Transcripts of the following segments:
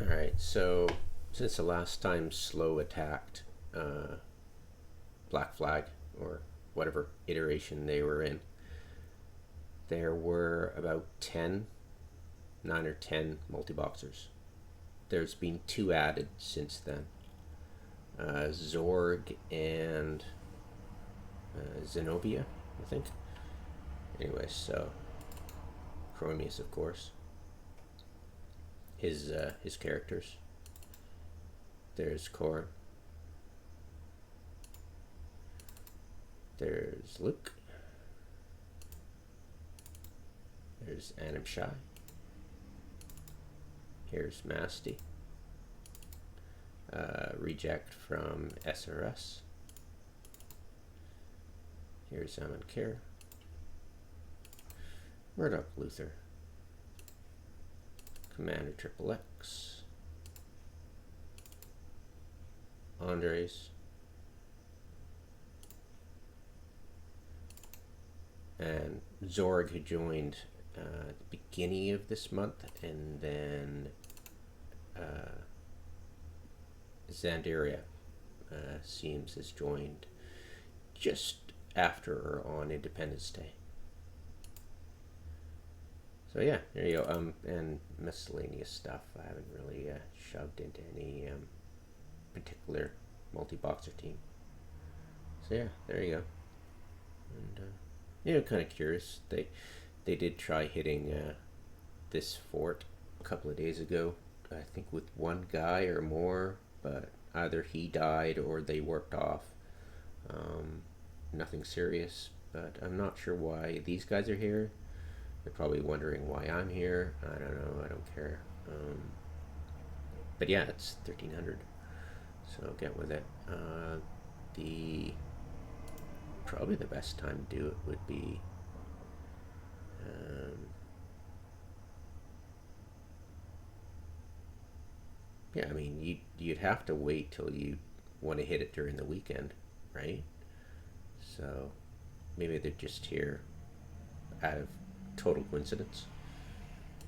Alright, so since the last time Slow attacked Blackflag, or whatever iteration they were in, there were about 9 or 10 multi-boxers. There's been 2 added since then. Zorg and Zenobia, I think. Anyway, so Chromius, of course. His characters. There's Corin. There's Luke. There's Anima Shy. Here's Masty. Reject from SRS. Here's Amonkhira. Murdoch Luther. Commander Triple X. Andres. And Zorg, who joined at the beginning of this month, and then Xandaria seems has joined just after or on Independence Day. So yeah, there you go. And miscellaneous stuff. I haven't really shoved into any particular multi-boxer team. So yeah, there you go. And yeah, kind of curious. They did try hitting this fort a couple of days ago. I think with one guy or more, but either he died or they worked off. Nothing serious, but I'm not sure why these guys are here. They're probably wondering why I'm here. I don't know. I don't care. But yeah, it's 1300, so get with it. Probably the best time to do it would be yeah, I mean, you'd have to wait till you want to hit it during the weekend, right? So maybe they're just here out of total coincidence.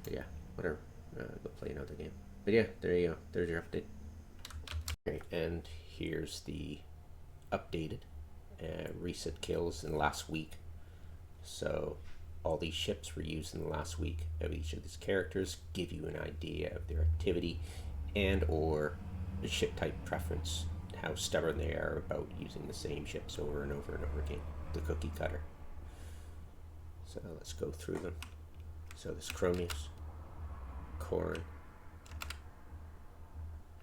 But yeah, whatever. Go play another game. But yeah, there you go. There's your update. Okay, and here's the updated recent kills in the last week. So all these ships were used in the last week of each of these characters, give you an idea of their activity and or the ship type preference, how stubborn they are about using the same ships over and over and over again. The cookie cutter. So let's go through them. So this Chromius, Corin,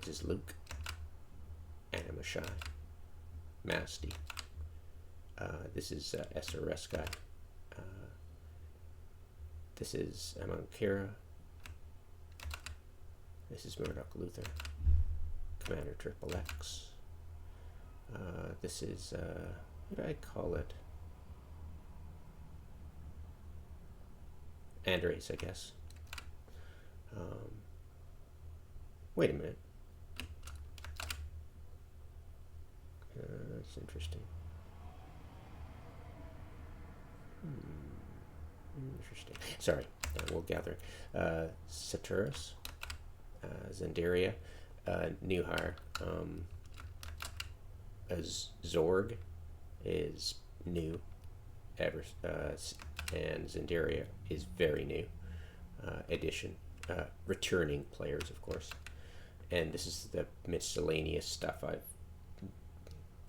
this is Luke, Anima Shy, Masty, this is SRS guy, this is Amonkhira, this is Murdoch Luther, Commander Triple X, this is, what do I call it? Andres, I guess. Wait a minute. That's interesting. Interesting. Sorry, we'll gather. Saturus, Xandaria, new hire. As Zorg is new, and Xandaria is very new addition. Returning players, of course. And this is the miscellaneous stuff I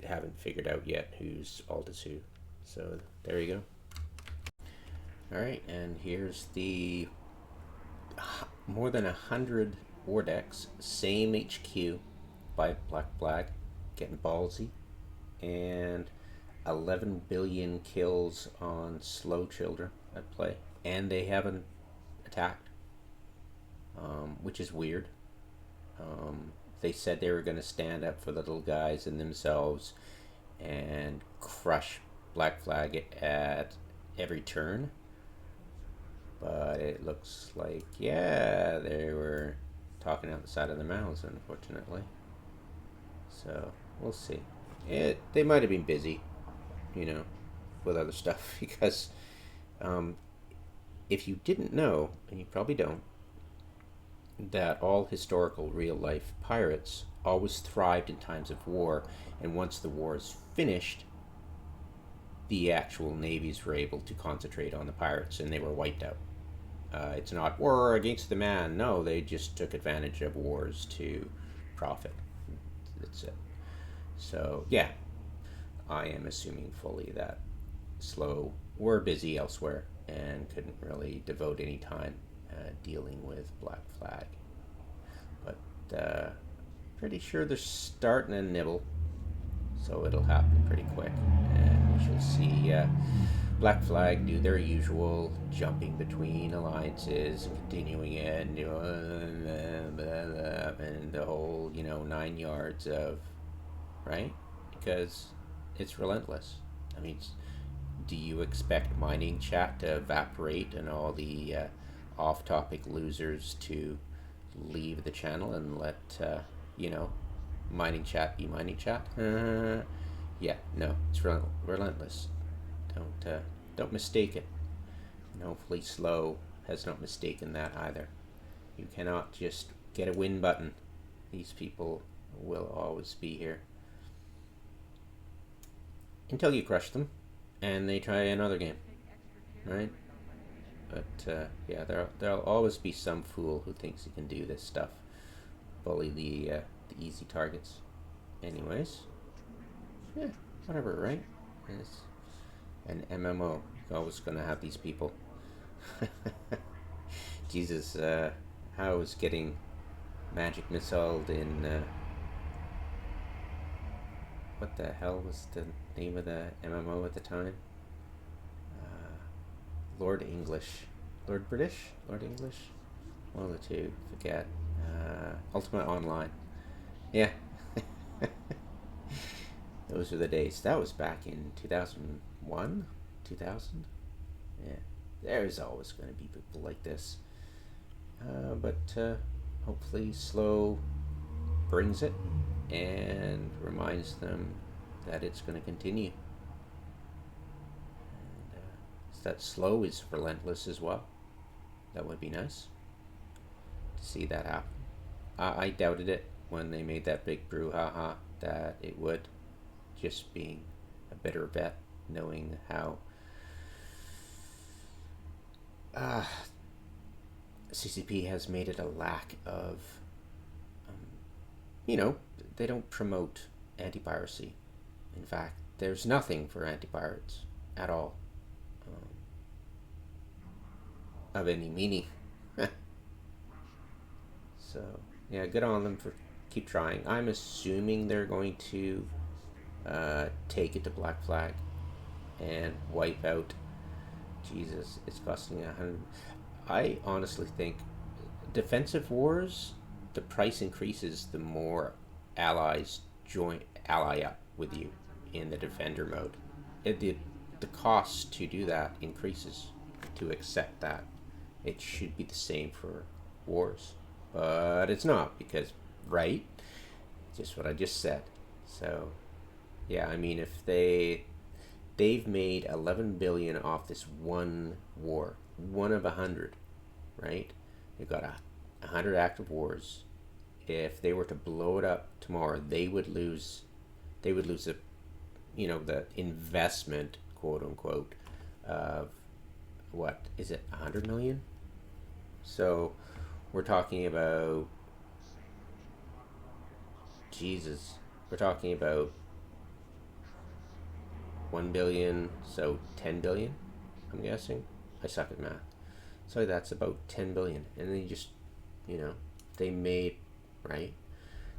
haven't figured out yet who's Aldous who. So there you go. Alright, and here's the more than 100 war decks, same HQ by Blackflag, getting ballsy, and 11 billion kills on slow children at play, and they haven't attacked, which is weird. They said they were going to stand up for the little guys and themselves and crush Blackflag at every turn, but it looks like, yeah, they were talking out the side of their mouths, unfortunately. So we'll see. They might have been busy, you know, with other stuff, because if you didn't know, and you probably don't, that all historical real-life pirates always thrived in times of war, and once the war is finished, the actual navies were able to concentrate on the pirates, and they were wiped out. It's not war against the man. No, they just took advantage of wars to profit. That's it. So, yeah, I am assuming fully that Slow were busy elsewhere and couldn't really devote any time dealing with Black Flag. But pretty sure they're starting to nibble, so it'll happen pretty quick. And we shall see Black Flag do their usual jumping between alliances and continuing it and, and the whole, 9 yards of, right? Because it's relentless. I mean, do you expect mining chat to evaporate and all the off-topic losers to leave the channel and let, mining chat be mining chat? Yeah, no, it's relentless. Don't mistake it. And hopefully Slow has not mistaken that either. You cannot just get a win button. These people will always be here until you crush them and they try another game, right? But yeah, there'll always be some fool who thinks he can do this stuff, bully the easy targets. Anyways, yeah, whatever, right? It's an MMO. You're always gonna have these people. Jesus, how was getting magic missiled in what the hell was the name of the MMO at the time? Lord English. Lord British? Lord English? One of the two. Forget. Ultimate Online. Yeah. Those were the days. That was back in 2001? 2000? Yeah. There's always going to be people like this. But hopefully Slow brings it and reminds them that it's going to continue. And that Slow is relentless as well. That would be nice to see that happen. I doubted it when they made that big brouhaha that it would, just being a bitter vet, knowing how CCP has made it a lack of, they don't promote anti-piracy. In fact, there's nothing for anti-pirates at all of any meaning. So, yeah, good on them for keep trying. I'm assuming they're going to take it to Black Flag and wipe out. Jesus, it's costing 100. I honestly think defensive wars, the price increases the more allies ally up with you in the defender mode. The cost to do that increases to accept that. It should be the same for wars, but it's not, because right, just what I just said. So yeah, I mean, if they've made 11 billion off this one war, one of 100, right? They've got 100 active wars. If they were to blow it up tomorrow, they would lose the the investment, quote unquote, of what is it, 100 million? So we're talking about, Jesus, we're talking about 1 billion, so 10 billion, I'm guessing. I suck at math. So that's about 10 billion. And they just, they made, right?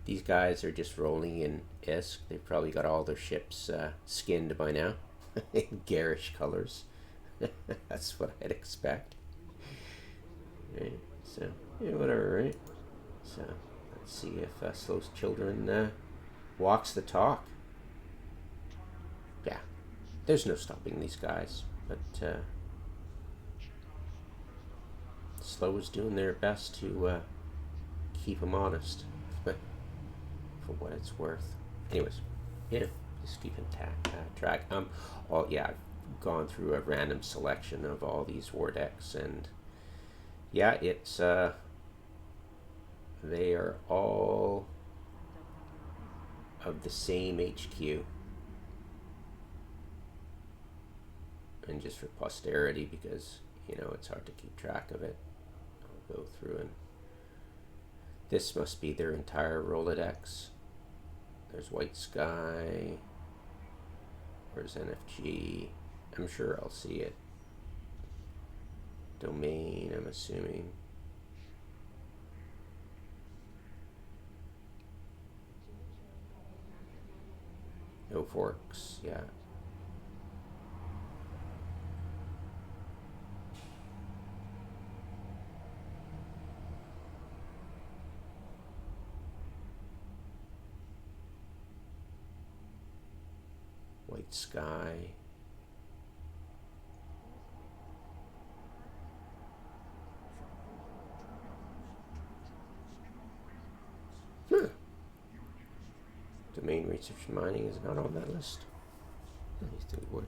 These guys are just rolling in ISK. They've probably got all their ships skinned by now in garish colors. That's what I'd expect. Right? So, yeah, whatever, right? So, let's see if Slow's Children walks the talk. Yeah, there's no stopping these guys, but Slow is doing their best to keep them honest, but for what it's worth. Anyways, yeah, just keeping track. I've gone through a random selection of all these war decks, and yeah, it's They are all of the same HQ. And just for posterity, because, you know, it's hard to keep track of it, I'll go through and this must be their entire Rolodex. There's White Sky. Where's NFG? I'm sure I'll see it. Domain, I'm assuming. No forks, yeah. White Sky. Domain research and mining is not on that list. I think it would.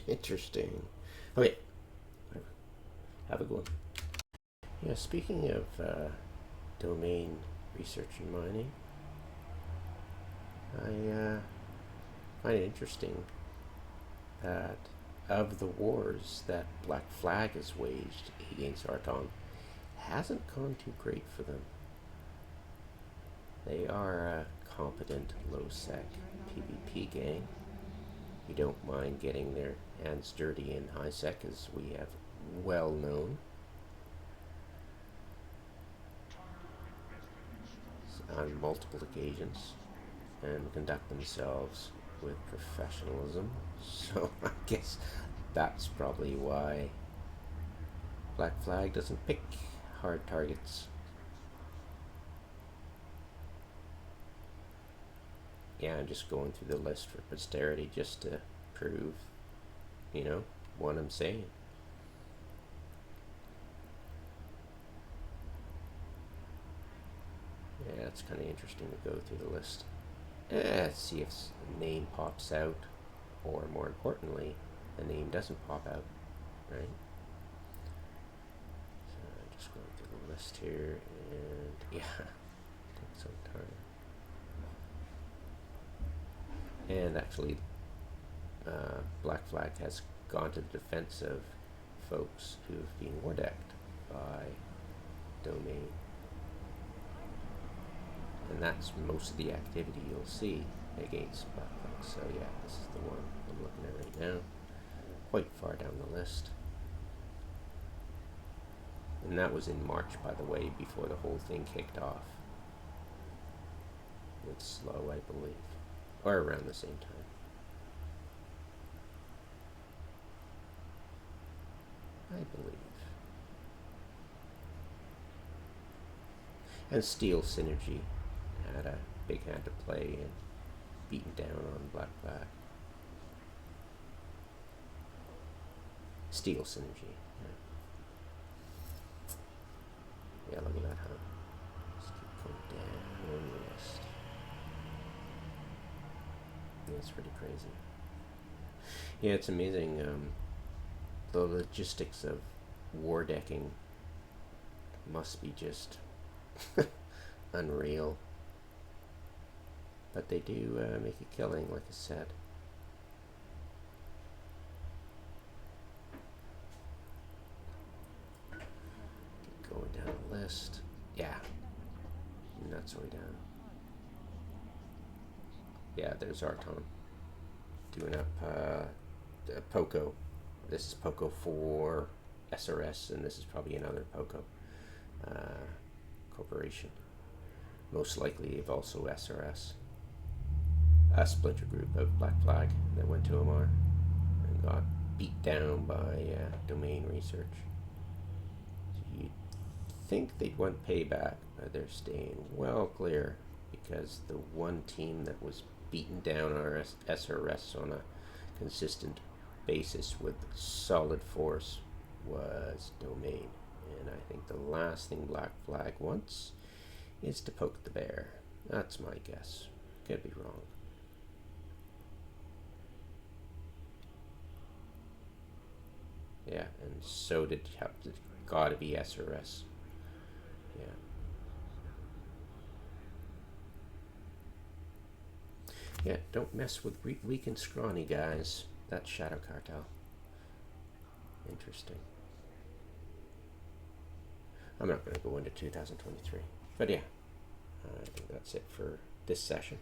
Interesting. Okay. Have a good one. Yeah, speaking of domain research and mining, I find it interesting that of the wars that Blackflag has waged against Arton, hasn't gone too great for them. They are a competent low-sec PvP gang. You don't mind getting their hands dirty in high-sec, as we have well known. On multiple occasions, and conduct themselves with professionalism. So I guess that's probably why Blackflag doesn't pick hard targets. Yeah, I'm just going through the list for posterity just to prove, you know, what I'm saying. Yeah, it's kind of interesting to go through the list. See if a name pops out, or more importantly, the name doesn't pop out, right? So I'm just going through the list here, and yeah, take some time. And actually, Blackflag has gone to the defense of folks who've been war decked by domain. And that's most of the activity you'll see against Blackflag. So yeah, this is the one I'm looking at right now. Quite far down the list. And that was in March, by the way, before the whole thing kicked off. With Slow, I believe. Or around the same time. I believe. And Steel Synergy had a big hand to play in beating down on Blackflag. Steel Synergy. Yeah, look at that, huh? Just keep going down the list. Yeah, it's pretty crazy. Yeah, it's amazing. The logistics of war decking must be just unreal. But they do make a killing, like I said. Keep going down the list. Yeah. Nuts way down. Yeah, there's Arton. Doing up Poco. This is Poco for SRS, and this is probably another Poco corporation. Most likely, they've also SRS. A splinter group of Blackflag that went to MR and got beat down by domain research. So you'd think they'd want payback, but they're staying well clear, because the one team that was beaten down our SRS on a consistent basis with solid force was domain. And I think the last thing Blackflag wants is to poke the bear. That's my guess. Could be wrong. Yeah, and so did have to gotta be SRS. Yeah. Yeah, don't mess with weak and scrawny guys. That's Shadow Cartel. Interesting. I'm not going to go into 2023. But yeah, I think that's it for this session.